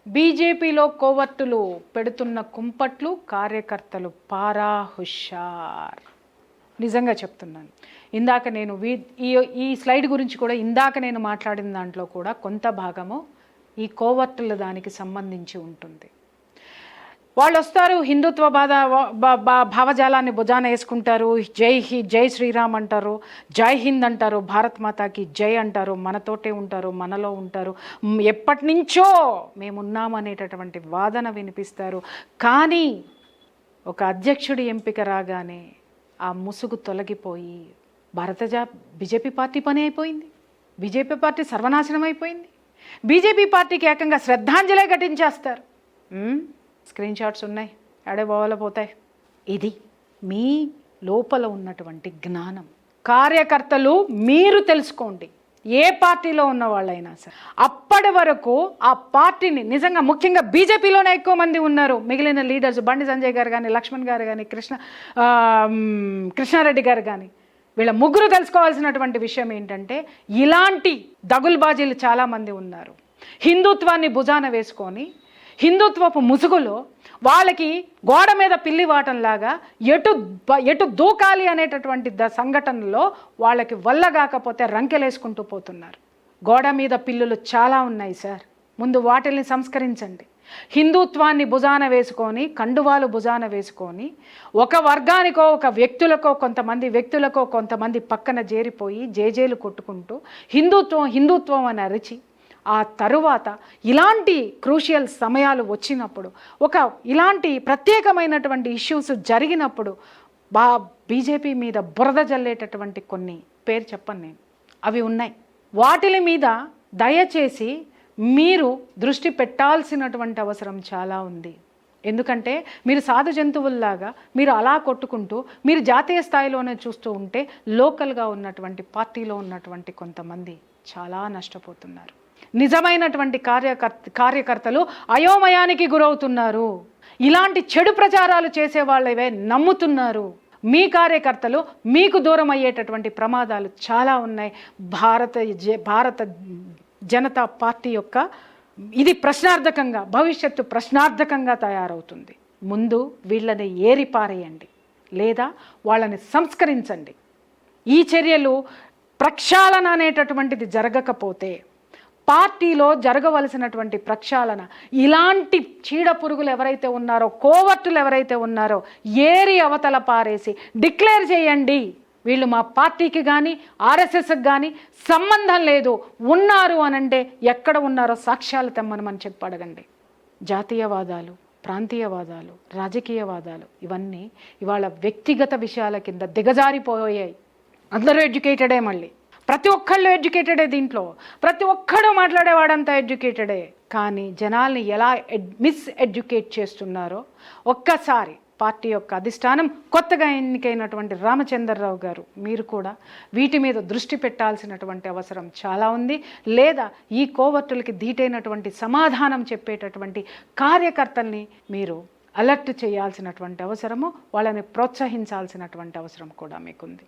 బీజేపీలో కోవర్టులు పెడుతున్న కుంపట్లు కార్యకర్తలు పారా హుషార్. నిజంగా చెప్తున్నాను. ఇందాక నేను ఈ స్లైడ్ గురించి కూడా ఇందాక నేను మాట్లాడిన దాంట్లో కూడా కొంత భాగము ఈ కోవర్టుల దానికి సంబంధించి ఉంటుంది. వాళ్ళు వస్తారు, హిందుత్వ భావజాలాన్ని భుజాన వేసుకుంటారు, జై శ్రీరామ్ అంటారు, జై హింద్ అంటారు, భారత్ మాతాకి జై అంటారు, మనతోటే ఉంటారు, మనలో ఉంటారు, ఎప్పటి నుంచో మేమున్నామనేటటువంటి వాదన వినిపిస్తారు. కానీ ఒక అధ్యక్షుడి ఎంపిక రాగానే ఆ ముసుగు తొలగిపోయి బీజేపీ పార్టీ పని అయిపోయింది, బీజేపీ పార్టీ సర్వనాశనం అయిపోయింది, బీజేపీ పార్టీకి ఏకంగా శ్రద్ధాంజలి ఘటించేస్తారు. స్క్రీన్ షాట్స్ ఉన్నాయి, ఆడే పోవాలో పోతాయి. ఇది మీ లోపల ఉన్నటువంటి జ్ఞానం. కార్యకర్తలు మీరు తెలుసుకోండి, ఏ పార్టీలో ఉన్న వాళ్ళైనా సరే. అప్పటి వరకు ఆ పార్టీని నిజంగా ముఖ్యంగా బీజేపీలోనే ఎక్కువ మంది ఉన్నారు. మిగిలిన లీడర్స్ బండి సంజయ్ గారు కానీ, లక్ష్మణ్ గారు కానీ, కృష్ణారెడ్డి గారు కానీ, వీళ్ళ ముగ్గురు తెలుసుకోవాల్సినటువంటి విషయం ఏంటంటే, ఇలాంటి దగుల్బాజీలు చాలామంది ఉన్నారు. హిందుత్వాన్ని భుజాన వేసుకొని హిందుత్వపు ముసుగులో వాళ్ళకి గోడ మీద పిల్లి వాటంలాగా ఎటు దూకాలి అనేటటువంటి సంఘటనలో వాళ్ళకి వల్ల కాకపోతే రంకెలేసుకుంటూ పోతున్నారు. గోడ మీద పిల్లులు చాలా ఉన్నాయి సార్, ముందు వాటిల్ని సంస్కరించండి. హిందుత్వాన్ని భుజాన వేసుకొని, కండువాలు భుజాన వేసుకొని ఒక వర్గానికో ఒక వ్యక్తులకో కొంతమంది పక్కన చేరిపోయి జేజేలు కొట్టుకుంటూ హిందుత్వం అని అరిచి, ఆ తరువాత ఇలాంటి క్రూషియల్ సమయాలు వచ్చినప్పుడు, ఇలాంటి ప్రత్యేకమైనటువంటి ఇష్యూస్ జరిగినప్పుడు బీజేపీ మీద బురద జల్లేటటువంటి కొన్ని పేరు చెప్పను నేను, అవి ఉన్నాయి. వాటిల మీద దయచేసి మీరు దృష్టి పెట్టాల్సినటువంటి అవసరం చాలా ఉంది. ఎందుకంటే మీరు సాధు జంతువుల్లాగా మీరు అలా కొట్టుకుంటూ మీరు జాతీయ స్థాయిలోనే చూస్తూ ఉంటే లోకల్గా ఉన్నటువంటి పార్టీలో ఉన్నటువంటి కొంతమంది చాలా నష్టపోతున్నారు. నిజమైనటువంటి కార్యకర్తలు అయోమయానికి గురవుతున్నారు. ఇలాంటి చెడు ప్రచారాలు చేసే వాళ్ళవే నమ్ముతున్నారు. మీ కార్యకర్తలు మీకు దూరం అయ్యేటటువంటి ప్రమాదాలు చాలా ఉన్నాయి. భారత జనతా పార్టీ యొక్క ఇది ప్రశ్నార్థకంగా, భవిష్యత్తు ప్రశ్నార్థకంగా తయారవుతుంది. ముందు వీళ్ళని ఏరిపారేయండి, లేదా వాళ్ళని సంస్కరించండి. ఈ చర్యలు ప్రక్షాళన అనేటటువంటిది జరగకపోతే, పార్టీలో జరగవలసినటువంటి ప్రక్షాళన, ఇలాంటి చీడ పురుగులు ఎవరైతే ఉన్నారో, కోవర్టులు ఎవరైతే ఉన్నారో ఏరి అవతల పారేసి డిక్లేర్ చేయండి, వీళ్ళు మా పార్టీకి కానీ ఆర్ఎస్ఎస్కి కానీ సంబంధం లేదు, ఉన్నారు అనంటే ఎక్కడ ఉన్నారో సాక్ష్యాలు తెమ్మని చెప్పి అడగండి. జాతీయవాదాలు, ప్రాంతీయవాదాలు, రాజకీయవాదాలు ఇవన్నీ ఇవాళ వ్యక్తిగత విషయాల కింద దిగజారిపోయాయి. అందరూ ఎడ్యుకేటెడే, మళ్ళీ ప్రతి ఒక్కళ్ళు ఎడ్యుకేటెడే, దీంట్లో ప్రతి ఒక్కడు మాట్లాడేవాడంతా ఎడ్యుకేటెడే. కానీ జనాల్ని ఎలా మిస్ఎడ్యుకేట్ చేస్తున్నారో ఒక్కసారి పార్టీ యొక్క అధిష్టానం, కొత్తగా ఎన్నికైనటువంటి రామచంద్రరావు గారు, మీరు కూడా వీటి మీద దృష్టి పెట్టాల్సినటువంటి అవసరం చాలా ఉంది. లేదా ఈ కోవర్టులకి ధీటైనటువంటి సమాధానం చెప్పేటటువంటి కార్యకర్తల్ని మీరు అలర్ట్ చేయాల్సినటువంటి అవసరము, వాళ్ళని ప్రోత్సహించాల్సినటువంటి అవసరం కూడా మీకుంది.